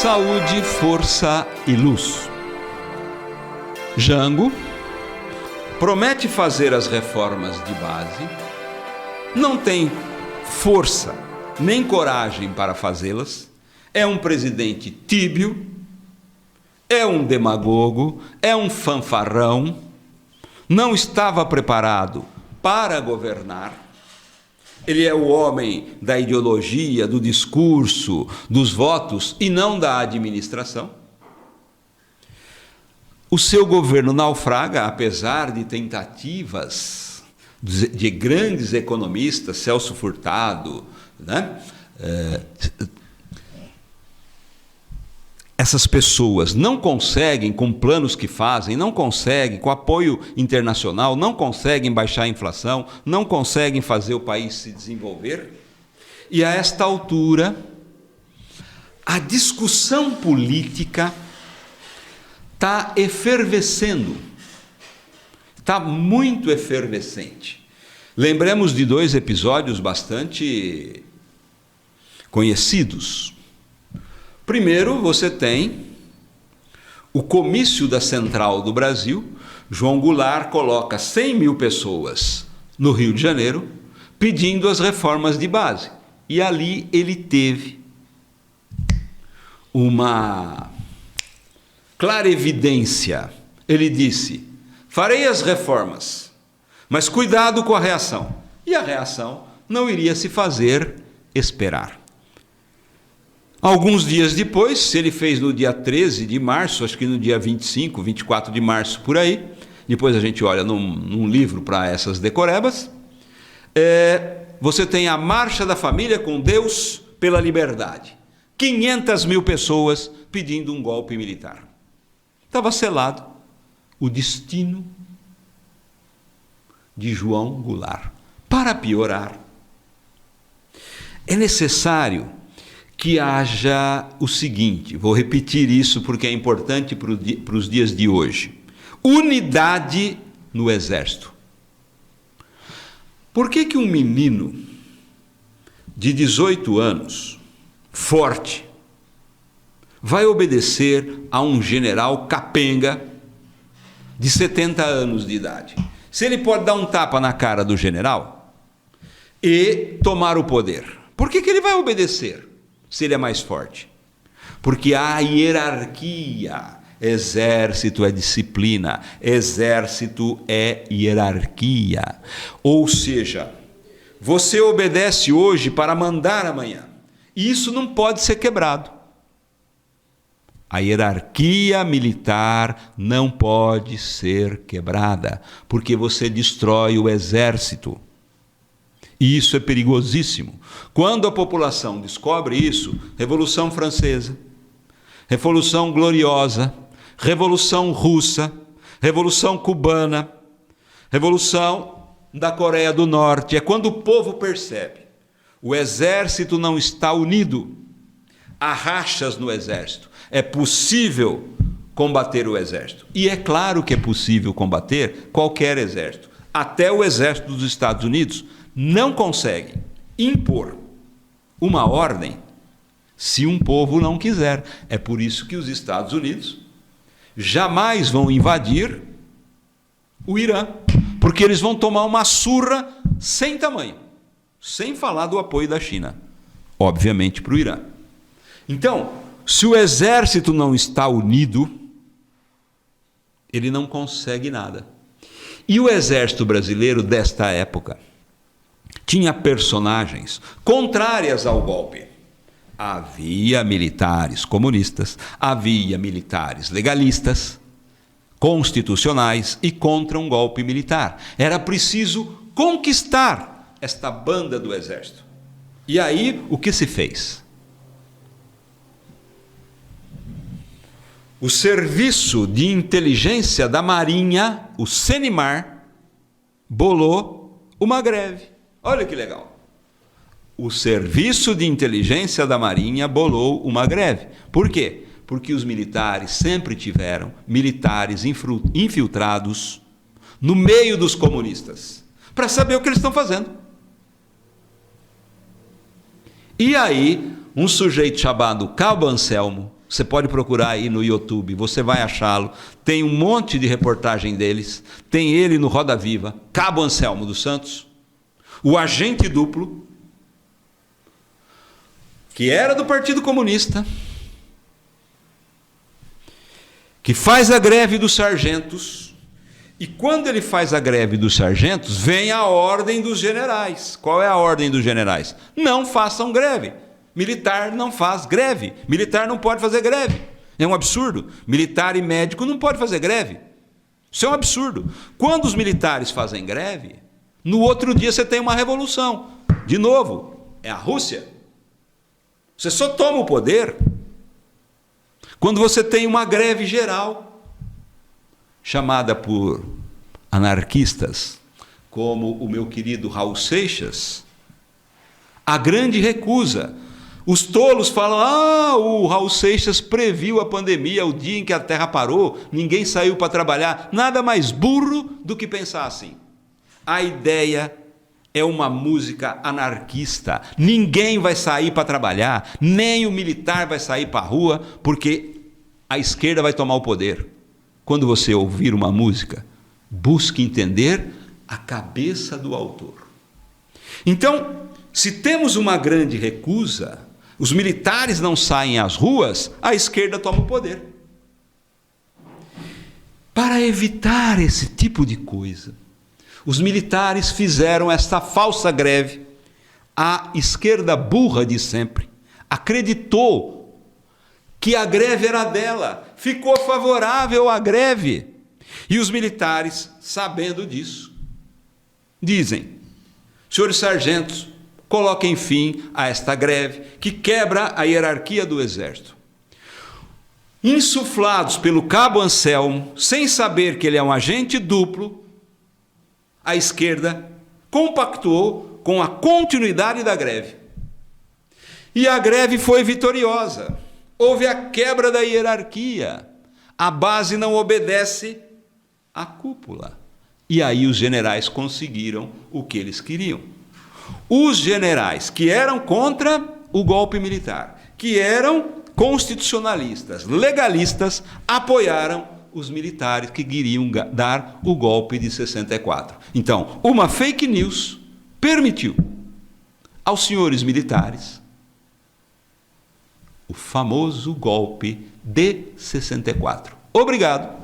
Saúde, força e luz. Jango promete fazer as reformas de base, não tem força nem coragem para fazê-las, é um presidente tíbio, é um demagogo, é um fanfarrão, não estava preparado para governar. Ele é o homem da ideologia, do discurso, dos votos e não da administração. O seu governo naufraga, apesar de tentativas de grandes economistas, Celso Furtado, né? Essas pessoas não conseguem, com planos que fazem, não conseguem, com apoio internacional, não conseguem baixar a inflação, não conseguem fazer o país se desenvolver. E a esta altura, a discussão política está efervescendo, está muito efervescente. Lembremos de dois episódios bastante conhecidos. Primeiro, você tem o comício da Central do Brasil. João Goulart coloca 100 mil pessoas no Rio de Janeiro pedindo as reformas de base. E ali ele teve uma clara evidência. Ele disse: farei as reformas, mas cuidado com a reação. E a reação não iria se fazer esperar. Alguns dias depois, se ele fez no dia 13 de março, acho que no dia 25, 24 de março, por aí, depois a gente olha num livro para essas decorebas, você tem a Marcha da Família com Deus pela Liberdade. 500 mil pessoas pedindo um golpe militar. Estava selado o destino de João Goulart. Para piorar, é necessário que haja o seguinte, vou repetir isso porque é importante para os dias de hoje: unidade no Exército. Por que um menino de 18 anos, forte, vai obedecer a um general capenga de 70 anos de idade? Se ele pode dar um tapa na cara do general e tomar o poder, por que ele vai obedecer se ele é mais forte? Porque há hierarquia. Exército é disciplina, exército é hierarquia. Ou seja, você obedece hoje para mandar amanhã. E isso não pode ser quebrado. A hierarquia militar não pode ser quebrada, porque você destrói o exército. E isso é perigosíssimo. Quando a população descobre isso, Revolução Francesa, Revolução Gloriosa, Revolução Russa, Revolução Cubana, Revolução da Coreia do Norte, é quando o povo percebe: o exército não está unido, há rachas no exército, é possível combater o exército. E é claro que é possível combater qualquer exército. Até o exército dos Estados Unidos não consegue impor uma ordem se um povo não quiser. É por isso que os Estados Unidos jamais vão invadir o Irã, porque eles vão tomar uma surra sem tamanho, sem falar do apoio da China, obviamente, para o Irã. Então, se o exército não está unido, ele não consegue nada. E o exército brasileiro desta época tinha personagens contrárias ao golpe. Havia militares comunistas, havia militares legalistas, constitucionais e contra um golpe militar. Era preciso conquistar esta banda do exército. E aí, o que se fez? O Serviço de Inteligência da Marinha, o CENIMAR, bolou uma greve. Olha que legal. O Serviço de Inteligência da Marinha bolou uma greve. Por quê? Porque os militares sempre tiveram militares infiltrados no meio dos comunistas, para saber o que eles estão fazendo. E aí, um sujeito chamado Cabo Anselmo, Você pode procurar aí no YouTube, você vai achá-lo. Tem um monte de reportagem deles. Tem ele no Roda Viva, Cabo Anselmo dos Santos, o agente duplo, que era do Partido Comunista, que faz a greve dos sargentos, e quando ele faz a greve dos sargentos, vem a ordem dos generais. Qual é a ordem dos generais? Não façam greve. Militar não faz greve. Militar não pode fazer greve. É um absurdo. Militar e médico não pode fazer greve. Isso é um absurdo. Quando os militares fazem greve, no outro dia você tem uma revolução. De novo, é a Rússia. Você só toma o poder quando você tem uma greve geral, chamada por anarquistas, como o meu querido Raul Seixas, a grande recusa. Os tolos falam, o Raul Seixas previu a pandemia, o dia em que a Terra parou, ninguém saiu para trabalhar. Nada mais burro do que pensar assim. A ideia é uma música anarquista. Ninguém vai sair para trabalhar, nem o militar vai sair para a rua, porque a esquerda vai tomar o poder. Quando você ouvir uma música, busque entender a cabeça do autor. Então, se temos uma grande recusa, os militares não saem às ruas, a esquerda toma o poder. Para evitar esse tipo de coisa, os militares fizeram esta falsa greve. A esquerda burra de sempre acreditou que a greve era dela, ficou favorável à greve. E os militares, sabendo disso, dizem: senhores sargentos, coloquem fim a esta greve que quebra a hierarquia do exército. Insuflados pelo Cabo Anselmo, sem saber que ele é um agente duplo, a esquerda compactuou com a continuidade da greve. E a greve foi vitoriosa. Houve a quebra da hierarquia. A base não obedece à cúpula. E aí os generais conseguiram o que eles queriam. Os generais que eram contra o golpe militar, que eram constitucionalistas, legalistas, apoiaram os militares que queriam dar o golpe de 64. Então, uma fake news permitiu aos senhores militares o famoso golpe de 64. Obrigado.